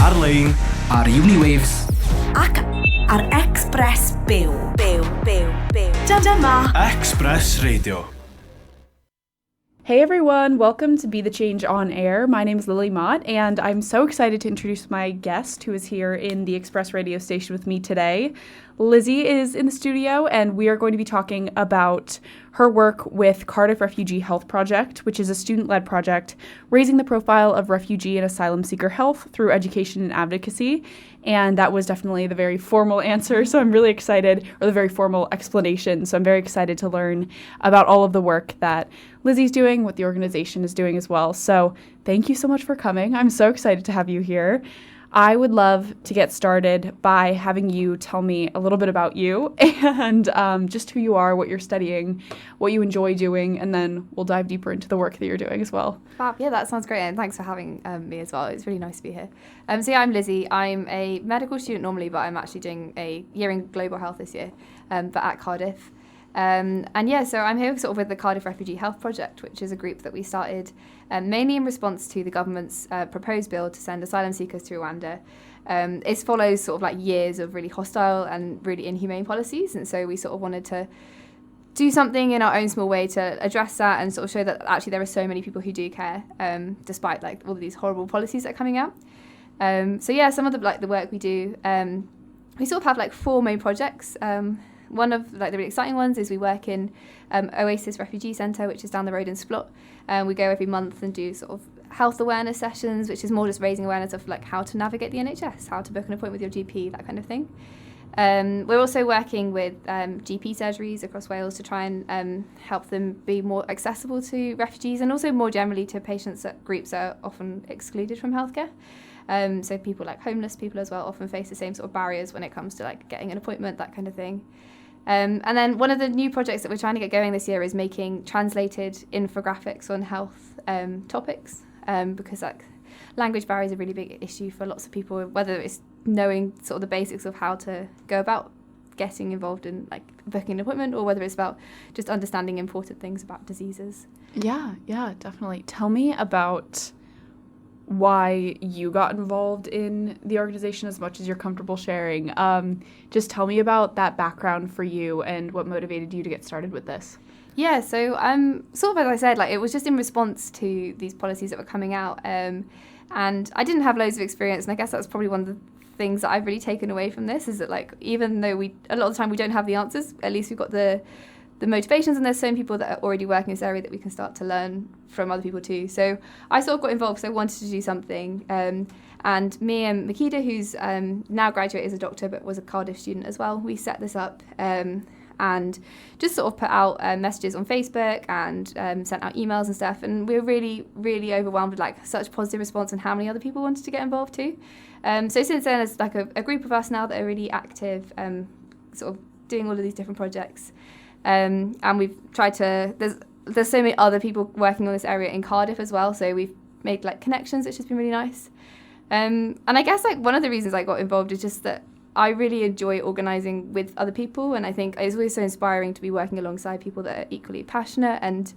ar-lein, ar Uniwaves ac ar Express Byw. Dyma Express Radio. Hey everyone, welcome to Be the Change on Air. My name is Lily Mott, and I'm so excited to introduce my guest who is here in the Express radio station with me today. Lizzie is in the studio, and we are going to be talking about her work with Cardiff Refugee Health Project, which is a student-led project raising the profile of refugee and asylum-seeker health through education and advocacy. And that was definitely the very formal answer, so I'm really excited, or the very formal explanation, so I'm very excited to learn about all of the work that Lizzie's doing, what the organization is doing as well. So thank you so much for coming. I'm so excited to have you here. I would love to get started by having you tell me a little bit about you and just who you are, what you're studying, what you enjoy doing, and then we'll dive deeper into the work that you're doing as well. Fab. Yeah, that sounds great, and thanks for having me as well. It's really nice to be here. So I'm Lizzie. I'm a medical student normally, but I'm actually doing a year in global health this year, but at Cardiff. So I'm here sort of with the Cardiff Refugee Health Project, which is a group that we started mainly in response to the government's proposed bill to send asylum seekers to Rwanda. It follows sort of like years of really hostile and really inhumane policies, and so we sort of wanted to do something in our own small way to address that and sort of show that actually there are so many people who do care, despite like all of these horrible policies that are coming out. Some of the work we do, we sort of have like 4 main projects. One of like the really exciting ones is we work in Oasis Refugee Centre, which is down the road in Splot. We go every month and do sort of health awareness sessions, which is more just raising awareness of like how to navigate the NHS, how to book an appointment with your GP, that kind of thing. We're also working with GP surgeries across Wales to try and help them be more accessible to refugees and also more generally to patients that groups that are often excluded from healthcare. So people like homeless people as well often face the same sort of barriers when it comes to like getting an appointment, that kind of thing. And then one of the new projects that we're trying to get going this year is making translated infographics on health topics, because like language barriers are a really big issue for lots of people, whether it's knowing sort of the basics of how to go about getting involved in like booking an appointment, or whether it's about just understanding important things about diseases. Yeah, definitely. Tell me about why you got involved in the organization as much as you're comfortable sharing. Just tell me about that background for you and what motivated you to get started with this. Yeah, so sort of as I said, like it was just in response to these policies that were coming out, and I didn't have loads of experience, and I guess that's probably one of the things that I've really taken away from this is that like even though a lot of the time we don't have the answers, at least we've got the motivations, and there's so many people that are already working in this area that we can start to learn from other people too. So I sort of got involved because I wanted to do something. And me and Makeda, who's now graduated as a doctor but was a Cardiff student as well, we set this up and just sort of put out messages on Facebook and sent out emails and stuff. And we were really, really overwhelmed with like such positive response and how many other people wanted to get involved too. So since then, there's like a group of us now that are really active, sort of doing all of these different projects. And we've tried to, there's so many other people working on this area in Cardiff as well, so we've made like connections, which has been really nice. And I guess like one of the reasons I got involved is just that I really enjoy organising with other people, and I think it's always so inspiring to be working alongside people that are equally passionate and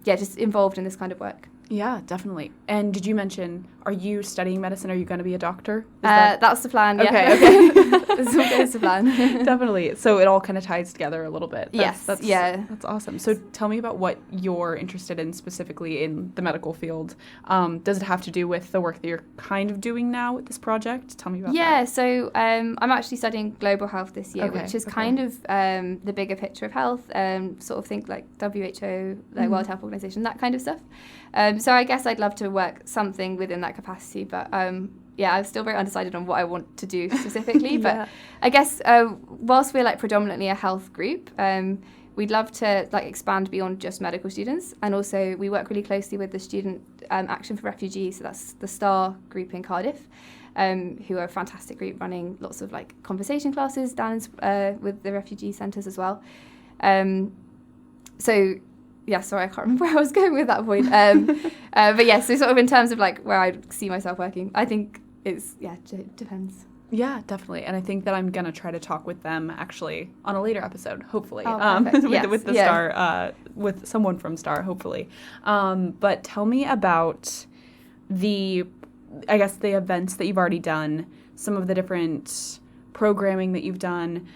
just involved in this kind of work. Yeah, definitely. And did you mention, are you studying medicine? Are you going to be a doctor? That's the plan, yeah. Okay. This is the plan. Definitely. So it all kind of ties together a little bit. That's awesome. So tell me about what you're interested in specifically in the medical field. Does it have to do with the work that you're kind of doing now with this project? Tell me about that. Yeah, so I'm actually studying global health this year, which is kind of the bigger picture of health, sort of think like WHO, like World Health Organization, that kind of stuff. So I guess I'd love to work something within that capacity, but I'm still very undecided on what I want to do specifically. But I guess whilst we're like predominantly a health group, we'd love to like expand beyond just medical students, and also we work really closely with the Student Action for Refugees, so that's the STAR group in Cardiff, who are a fantastic group running lots of like conversation classes down with the refugee centres as well. Sorry, I can't remember where I was going with that point. So sort of in terms of like where I see myself working, I think it depends. Yeah, definitely. And I think that I'm going to try to talk with them actually on a later episode, hopefully, Star, with someone from STAR, hopefully. But tell me about the I guess, the events that you've already done, some of the different programming that you've done.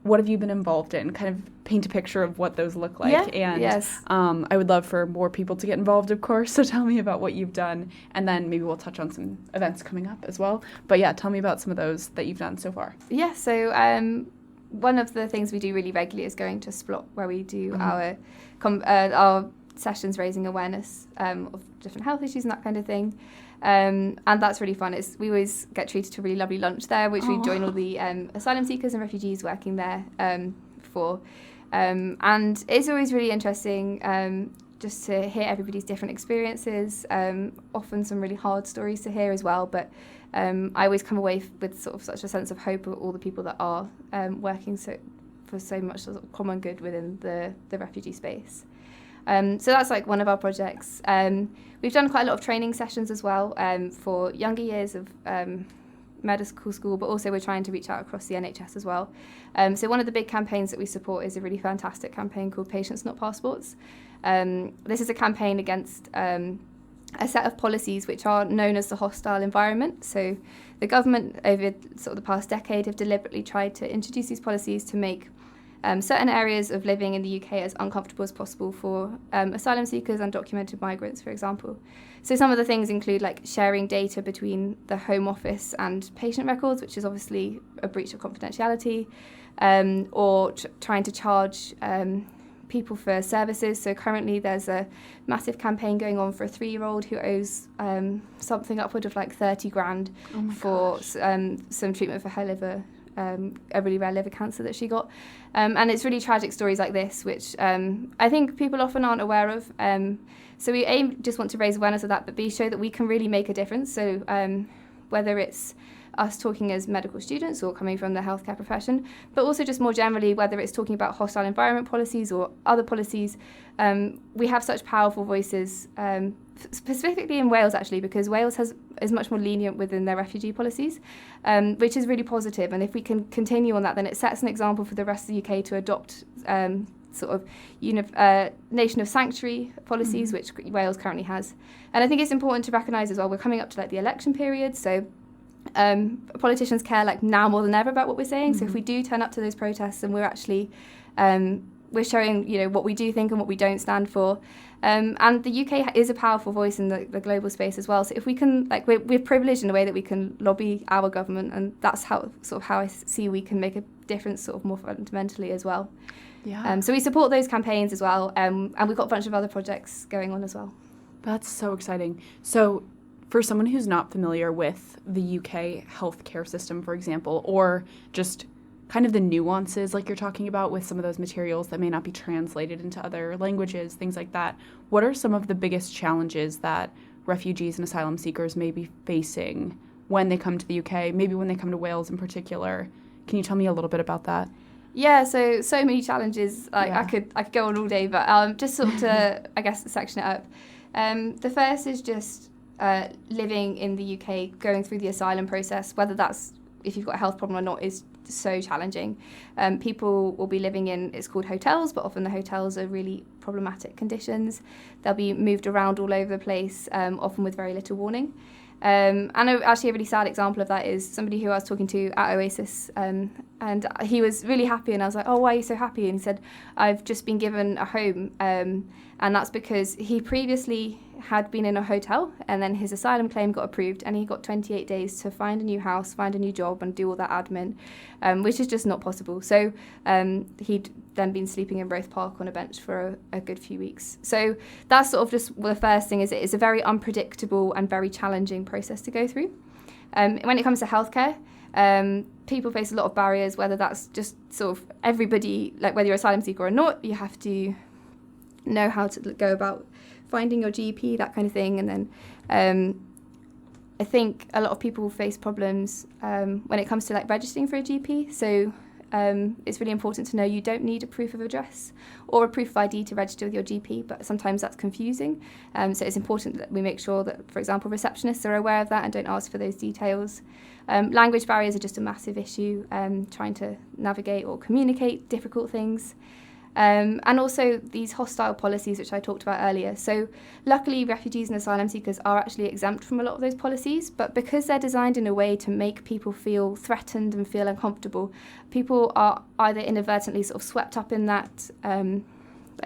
What have you been involved in? Kind of paint a picture of what those look like. Yeah, and yes. I would love for more people to get involved, of course. So tell me about what you've done, and then maybe we'll touch on some events coming up as well. But yeah, tell me about some of those that you've done so far. Yeah, so one of the things we do really regularly is going to Splot, where we do our sessions raising awareness of different health issues and that kind of thing. And that's really fun. We always get treated to a really lovely lunch there, which we join all the asylum seekers and refugees working there for. And it's always really interesting just to hear everybody's different experiences, often some really hard stories to hear as well. But I always come away with sort of such a sense of hope of all the people that are working for so much sort of common good within the refugee space. So that's like one of our projects. We've done quite a lot of training sessions as well for younger years of medical school, but also we're trying to reach out across the NHS as well. So one of the big campaigns that we support is a really fantastic campaign called Patients Not Passports. This is a campaign against a set of policies which are known as the hostile environment. So the government over sort of the past decade have deliberately tried to introduce these policies to make certain areas of living in the UK as uncomfortable as possible for asylum seekers and undocumented migrants, for example. So some of the things include like sharing data between the Home Office and patient records, which is obviously a breach of confidentiality, or trying to charge people for services. So currently there's a massive campaign going on for a 3-year-old who owes something upward of like 30 grand for some treatment for her liver, a really rare liver cancer that she got. And it's really tragic stories like this, which I think people often aren't aware of. So we just want to raise awareness of that, but B, show that we can really make a difference. So whether it's us talking as medical students or coming from the healthcare profession, but also just more generally, whether it's talking about hostile environment policies or other policies, we have such powerful voices, specifically in Wales actually, because Wales is much more lenient within their refugee policies, which is really positive. And if we can continue on that, then it sets an example for the rest of the UK to adopt sort of nation of sanctuary policies, which Wales currently has. And I think it's important to recognise as well, we're coming up to like the election period, so politicians care like now more than ever about what we're saying. So if we do turn up to those protests and we're actually we're showing what we do think and what we don't stand for, and the UK is a powerful voice in the global space as well. So if we can, like, we're privileged in a way that we can lobby our government, and that's how I see we can make a difference sort of more fundamentally as well. Yeah. So we support those campaigns as well, and we've got a bunch of other projects going on as well. That's so exciting. So for someone who's not familiar with the UK healthcare system, for example, or just kind of the nuances like you're talking about with some of those materials that may not be translated into other languages, things like that, what are some of the biggest challenges that refugees and asylum seekers may be facing when they come to the UK, maybe when they come to Wales in particular? Can you tell me a little bit about that? Yeah, so many challenges. I could go on all day, but just sort of to, I guess, section it up. The first is just living in the UK, going through the asylum process, whether that's if you've got a health problem or not, is so challenging. People will be living in, it's called hotels, but often the hotels are really problematic conditions. They'll be moved around all over the place, often with very little warning. And actually a really sad example of that is somebody who I was talking to at Oasis, and he was really happy, and I was like, oh, why are you so happy? And he said, I've just been given a home, and that's because he previously had been in a hotel, and then his asylum claim got approved, and he got 28 days to find a new house, find a new job, and do all that admin, which is just not possible. So he'd then been sleeping in Roath Park on a bench for a good few weeks. So that's sort of just the first thing, is it's a very unpredictable and very challenging process to go through. When it comes to healthcare, people face a lot of barriers, whether that's just sort of everybody, like whether you're asylum seeker or not, you have to know how to go about finding your GP, that kind of thing. And then I think a lot of people face problems when it comes to like registering for a GP. So it's really important to know you don't need a proof of address or a proof of ID to register with your GP, but sometimes that's confusing. So it's important that we make sure that, for example, receptionists are aware of that and don't ask for those details. Language barriers are just a massive issue, trying to navigate or communicate difficult things. And also these hostile policies, which I talked about earlier. So luckily, refugees and asylum seekers are actually exempt from a lot of those policies, but because they're designed in a way to make people feel threatened and feel uncomfortable, people are either inadvertently sort of swept up in that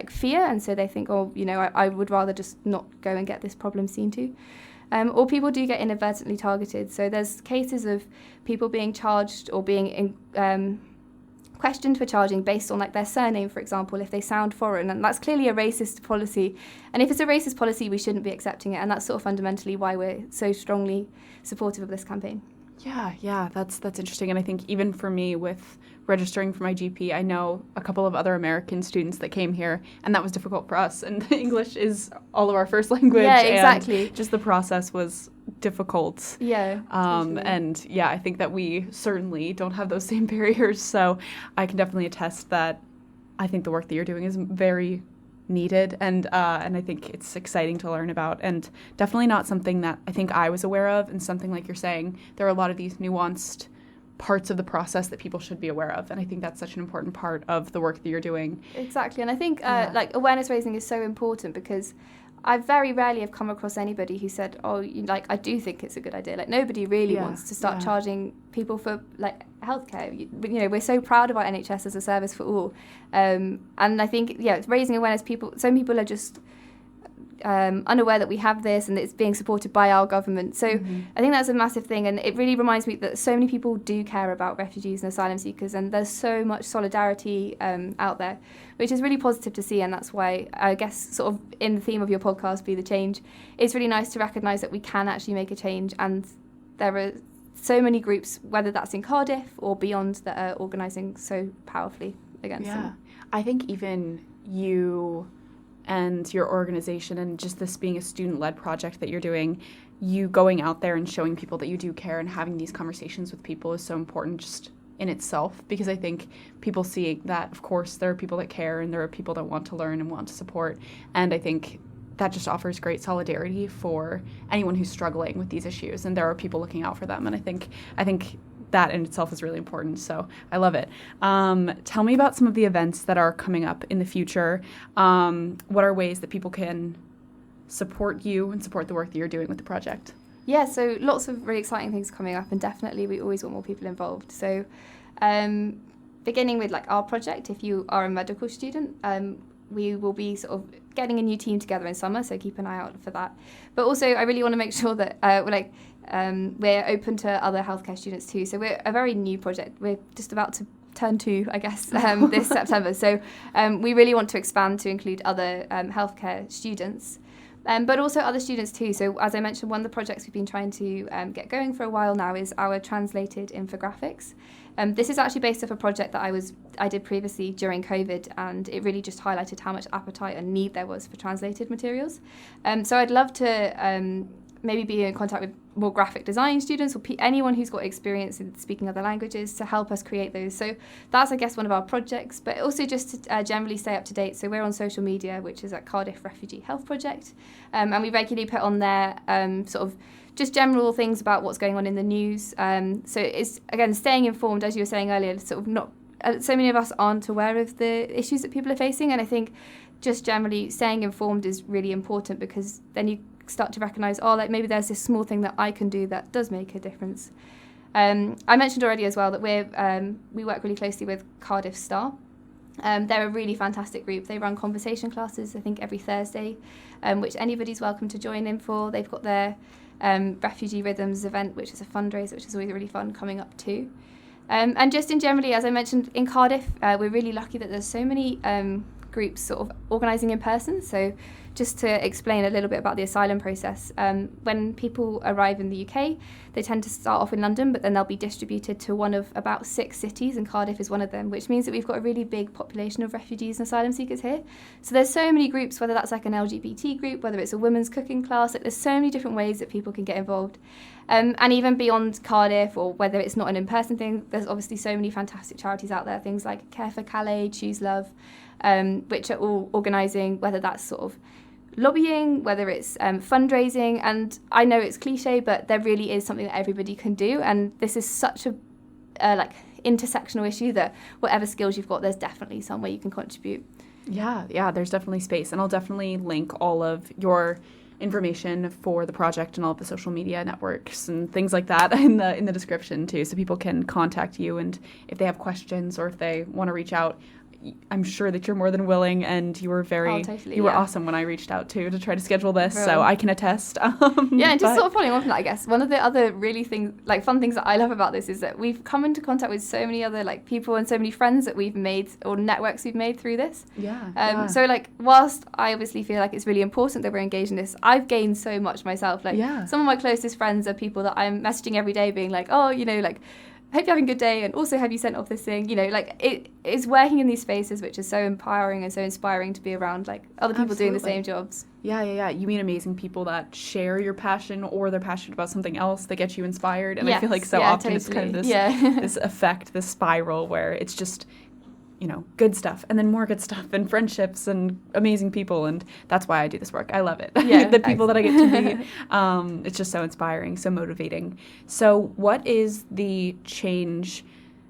fear, and so they think, I would rather just not go and get this problem seen to. Or people do get inadvertently targeted. So there's cases of people being charged or being questioned for charging based on their surname, for example, if they sound foreign, and that's clearly a racist policy. And if it's a racist policy, we shouldn't be accepting it, and that's sort of fundamentally why we're so strongly supportive of this campaign. Yeah, that's interesting. And I think even for me, with registering for my GP, I know a couple of other American students that came here, and that was difficult for us. And English is all of our first language. Yeah, exactly. And just the process was difficult. Yeah. Totally. And I think that we certainly don't have those same barriers. So I can definitely attest that I think the work that you're doing is very needed, and I think it's exciting to learn about, and definitely not something that I think I was aware of, and something like you're saying, there are a lot of these nuanced parts of the process that people should be aware of, and I think that's such an important part of the work that you're doing. Exactly, and I think awareness raising is so important, because I very rarely have come across anybody who said, I do think it's a good idea. Nobody really wants to start charging people for healthcare. We're so proud of our NHS as a service for all. And I think, raising awareness, some people are just unaware that we have this and it's being supported by our government. So I think that's a massive thing, and it really reminds me that so many people do care about refugees and asylum seekers, and there's so much solidarity out there, which is really positive to see. And that's why I guess sort of in the theme of your podcast, Be the Change, it's really nice to recognise that we can actually make a change, and there are so many groups, whether that's in Cardiff or beyond, that are organising so powerfully against them. I think even you and your organization, and just this being a student-led project that you're doing, you going out there and showing people that you do care and having these conversations with people is so important just in itself, because I think people see that, of course, there are people that care and there are people that want to learn and want to support, and I think that just offers great solidarity for anyone who's struggling with these issues, and there are people looking out for them, and I think that in itself is really important, so I love it. Tell me about some of the events that are coming up in the future. What are ways that people can support you and support the work that you're doing with the project? Yeah, so lots of really exciting things coming up, and definitely we always want more people involved. So beginning with our project, if you are a medical student, we will be sort of getting a new team together in summer, so keep an eye out for that. But also I really want to make sure that we're open to other healthcare students too. So we're a very new project. We're just about to turn 2, I guess, this September. So we really want to expand to include other healthcare students, but also other students too. So as I mentioned, one of the projects we've been trying to get going for a while now is our translated infographics. This is actually based off a project that I did previously during COVID, and it really just highlighted how much appetite and need there was for translated materials. So I'd love to maybe be in contact with more graphic design students or anyone who's got experience in speaking other languages to help us create those. So that's, I guess, one of our projects, but also just to generally stay up to date. So we're on social media, which is at Cardiff Refugee Health Project, and we regularly put on there sort of just general things about what's going on in the news. So it's, again, staying informed, as you were saying earlier, sort of not, so many of us aren't aware of the issues that people are facing, and I think just generally staying informed is really important, because then you start to recognise, maybe there's this small thing that I can do that does make a difference. I mentioned already as well that we work really closely with Cardiff Star. They're a really fantastic group. They run conversation classes, I think, every Thursday, which anybody's welcome to join in for. They've got their Refugee Rhythms event, which is a fundraiser, which is always really fun, coming up too. And just in generally, as I mentioned, in Cardiff, we're really lucky that there's so many groups sort of organising in person. So just to explain a little bit about the asylum process, when people arrive in the UK, they tend to start off in London, but then they'll be distributed to one of about 6 cities, and Cardiff is one of them, which means that we've got a really big population of refugees and asylum seekers here. So there's so many groups, whether that's an LGBT group, whether it's a women's cooking class, there's so many different ways that people can get involved. And even beyond Cardiff, or whether it's not an in-person thing, there's obviously so many fantastic charities out there, things like Care for Calais, Choose Love, which are all organising, whether that's sort of lobbying, whether it's fundraising. And I know it's cliche, but there really is something that everybody can do, and this is such a intersectional issue that whatever skills you've got, there's definitely some way you can contribute. Yeah, there's definitely space. And I'll definitely link all of your information for the project and all of the social media networks and things like that in the description too, so people can contact you, and if they have questions or if they want to reach out, I'm sure that you're more than willing, and you were awesome when I reached out to try to schedule this, so I can attest. And just sort of following on from that, I guess one of the other really fun things that I love about this is that we've come into contact with so many other people and so many friends that we've made, or networks we've made through this. So whilst I obviously feel like it's really important that we're engaged in this, I've gained so much myself. Some of my closest friends are people that I'm messaging every day being like, oh, hope you're having a good day, and also have you sent off this thing? It is working in these spaces which is so empowering and so inspiring to be around other people doing the same jobs. Yeah. You meet amazing people that share your passion, or they're passionate about something else that gets you inspired. And I feel like so often it's kind of this this effect, this spiral where it's just good stuff and then more good stuff and friendships and amazing people, and that's why I do this work. I love it. The people that I get to meet, it's just so inspiring, so motivating. So what is the change?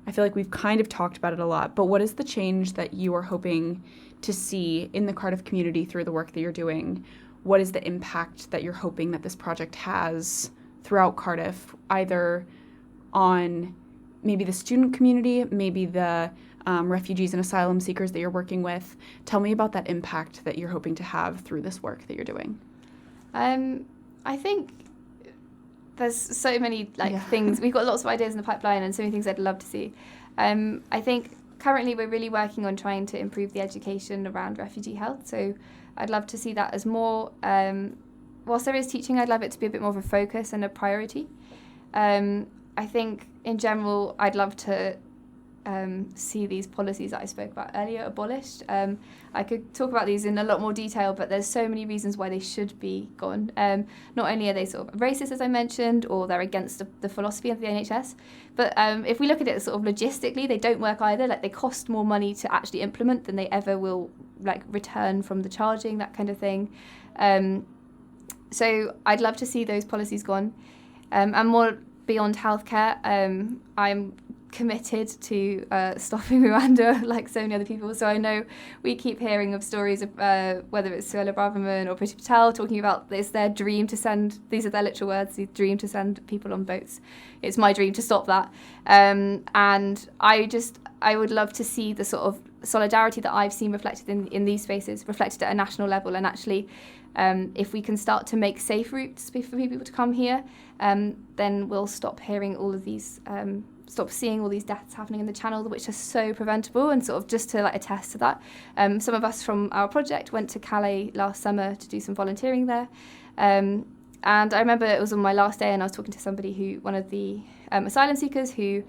I feel like we've kind of talked about it a lot, but what is the change that you are hoping to see in the Cardiff community through the work that you're doing? What is the impact that you're hoping that this project has throughout Cardiff, either on maybe the student community, maybe the refugees and asylum seekers that you're working with? Tell me about that impact that you're hoping to have through this work that you're doing. I think there's so many things. We've got lots of ideas in the pipeline and so many things I'd love to see. I think currently we're really working on trying to improve the education around refugee health. So I'd love to see that as more, whilst there is teaching, I'd love it to be a bit more of a focus and a priority. I think in general, I'd love to see these policies that I spoke about earlier abolished. I could talk about these in a lot more detail, but there's so many reasons why they should be gone. Not only are they sort of racist, as I mentioned, or they're against the philosophy of the NHS, but if we look at it sort of logistically, they don't work either. They cost more money to actually implement than they ever will return from the charging, that kind of thing. So I'd love to see those policies gone. And more beyond healthcare, I'm committed to stopping Rwanda like so many other people. So I know we keep hearing of stories of whether it's Suella Braverman or Priti Patel talking about it's their dream to send, these are their literal words, the dream to send people on boats. It's my dream to stop that. And I would love to see the sort of solidarity that I've seen reflected in these spaces, reflected at a national level. And actually, if we can start to make safe routes for people to come here, then we'll stop hearing all of these stop seeing all these deaths happening in the Channel, which are so preventable. And sort of just to attest to that, some of us from our project went to Calais last summer to do some volunteering there. And I remember it was on my last day, and I was talking to one of the asylum seekers who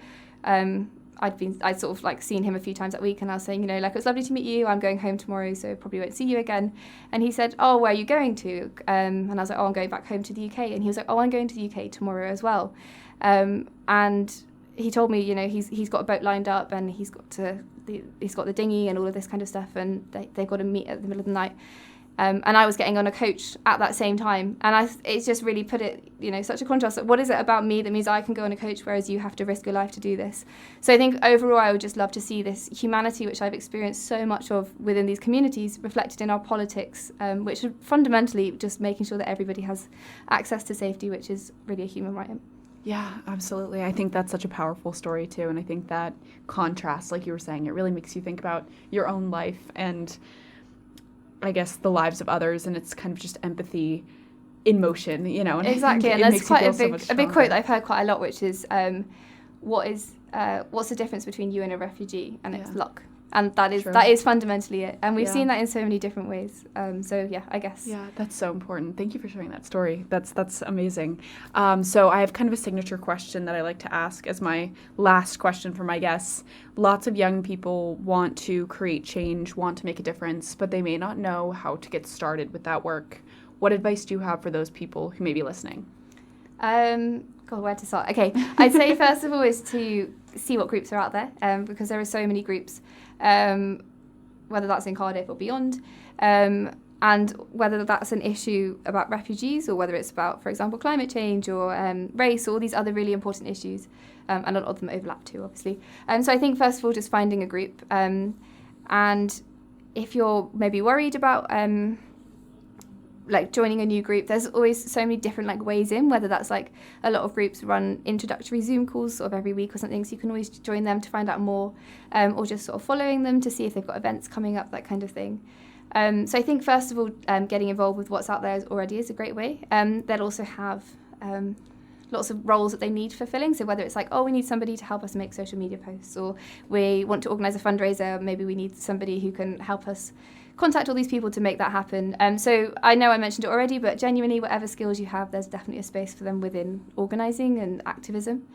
I'd sort of seen him a few times that week, and I was saying, it was lovely to meet you. I'm going home tomorrow, so probably won't see you again. And he said, oh, where are you going to? And I was like, oh, I'm going back home to the UK. And he was like, oh, I'm going to the UK tomorrow as well. And he told me, he's got a boat lined up, and he's got the dinghy and all of this kind of stuff, and they've got to meet at the middle of the night. And I was getting on a coach at that same time, and it's just really put it, such a contrast. What is it about me that means I can go on a coach, whereas you have to risk your life to do this? So I think overall, I would just love to see this humanity, which I've experienced so much of within these communities, reflected in our politics, which are fundamentally just making sure that everybody has access to safety, which is really a human right. Yeah, absolutely. I think that's such a powerful story too, and I think that contrast, like you were saying, it really makes you think about your own life and I guess the lives of others, and it's kind of just empathy in motion, And exactly, and there's quite a big quote that I've heard quite a lot, which is, what's the difference between you and a refugee? And it's luck. And that is fundamentally it. And we've seen that in so many different ways. I guess. Yeah, that's so important. Thank you for sharing that story. That's amazing. So I have kind of a signature question that I like to ask as my last question for my guests. Lots of young people want to create change, want to make a difference, but they may not know how to get started with that work. What advice do you have for those people who may be listening? God, where to start? Okay, I'd say first of all is to see what groups are out there, because there are so many groups, whether that's in Cardiff or beyond, and whether that's an issue about refugees or whether it's about, for example, climate change or race or all these other really important issues, and a lot of them overlap too, obviously. So I think first of all, just finding a group, and if you're maybe worried about like joining a new group, there's always so many different like ways in, whether that's like a lot of groups run introductory Zoom calls sort of every week or something, so you can always join them to find out more, or just sort of following them to see if they've got events coming up, that kind of thing. So I think first of all, getting involved with what's out there already is a great way. They'll also have lots of roles that they need fulfilling. So whether it's like, oh, we need somebody to help us make social media posts, or we want to organise a fundraiser, maybe we need somebody who can help us contact all these people to make that happen. So I know I mentioned it already, but genuinely whatever skills you have, there's definitely a space for them within organising and activism.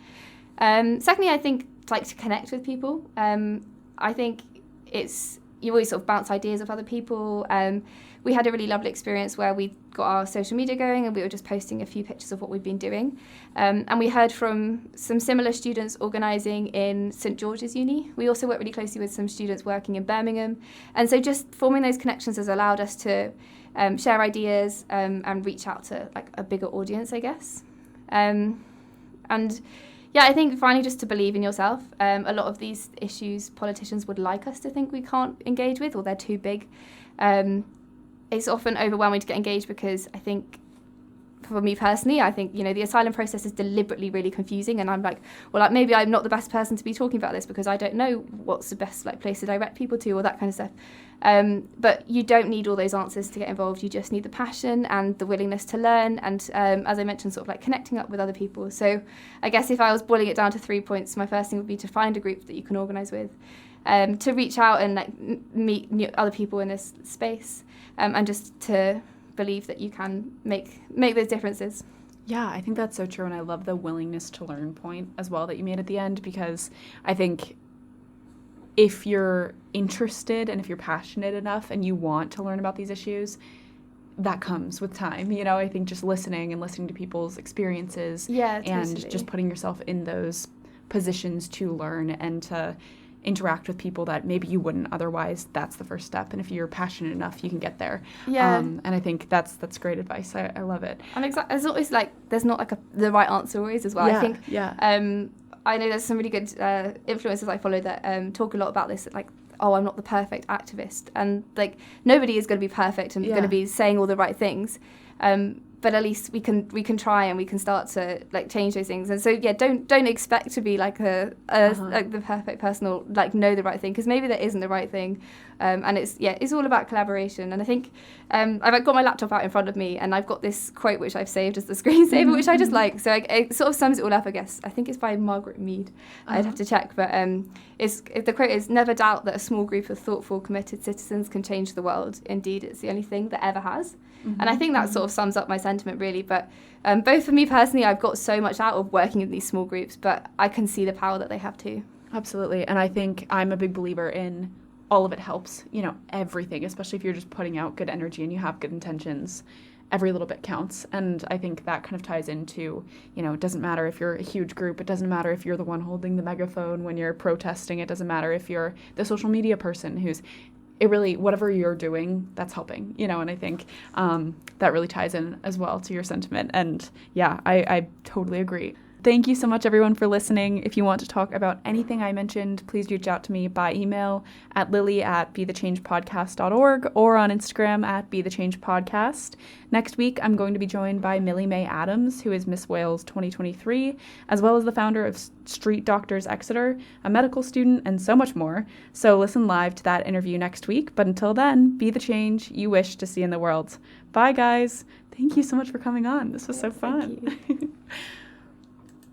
Secondly, I think like to connect with people. I think you always sort of bounce ideas off other people. We had a really lovely experience where we got our social media going and we were just posting a few pictures of what we've been doing. And we heard from some similar students organising in St George's Uni. We also work really closely with some students working in Birmingham. And so just forming those connections has allowed us to share ideas and reach out to like a bigger audience, I guess. And yeah, I think finally just to believe in yourself. A lot of these issues politicians would like us to think we can't engage with, or they're too big. It's often overwhelming to get engaged because I think, for me personally, I think, the asylum process is deliberately really confusing, and I'm like, well, like, maybe I'm not the best person to be talking about this because I don't know what's the best like place to direct people to, or that kind of stuff. But you don't need all those answers to get involved. You just need the passion and the willingness to learn, and as I mentioned, sort of like connecting up with other people. So I guess if I was boiling it down to 3 points, my first thing would be to find a group that you can organise with, to reach out and like meet other people in this space, and just to believe that you can make those differences. Yeah, I think that's so true, and I love the willingness to learn point as well that you made at the end, because I think if you're interested and if you're passionate enough and you want to learn about these issues, that comes with time. I think just listening to people's experiences, and just putting yourself in those positions to learn and to interact with people that maybe you wouldn't otherwise, that's the first step. And if you're passionate enough, you can get there. Yeah. And I think that's great advice. I love it. And exactly, it's always like there's not like the right answer always as well. Yeah, I think. Yeah. I know there's some really good influencers I follow that talk a lot about this, like, oh, I'm not the perfect activist, and like nobody is going to be perfect and going to be saying all the right things. But at least we can try, and we can start to like change those things. And so don't expect to be like like the perfect person, or like know the right thing, because maybe there isn't the right thing. And it's all about collaboration. And I think I've got my laptop out in front of me, and I've got this quote which I've saved as the screensaver, which I just like. So it sort of sums it all up, I guess. I think it's by Margaret Mead. I'd have to check, but the quote is, "Never doubt that a small group of thoughtful, committed citizens can change the world. Indeed, it's the only thing that ever has." And I think that sort of sums up my sentiment, really. But both for me personally, I've got so much out of working in these small groups, but I can see the power that they have too. Absolutely. And I think I'm a big believer in all of it helps, everything, especially if you're just putting out good energy and you have good intentions. Every little bit counts. And I think that kind of ties into, it doesn't matter if you're a huge group. It doesn't matter if you're the one holding the megaphone when you're protesting. It doesn't matter if you're the social media person whatever you're doing, that's helping, and I think that really ties in as well to your sentiment. And yeah, I totally agree. Thank you so much, everyone, for listening. If you want to talk about anything I mentioned, please reach out to me by email at lily@bethechangepodcast.org or on Instagram at bethechangepodcast. Next week, I'm going to be joined by Millie Mae Adams, who is Miss Wales 2023, as well as the founder of Street Doctors Exeter, a medical student, and so much more. So listen live to that interview next week. But until then, be the change you wish to see in the world. Bye, guys. Thank you so much for coming on. This was so fun. Thank you.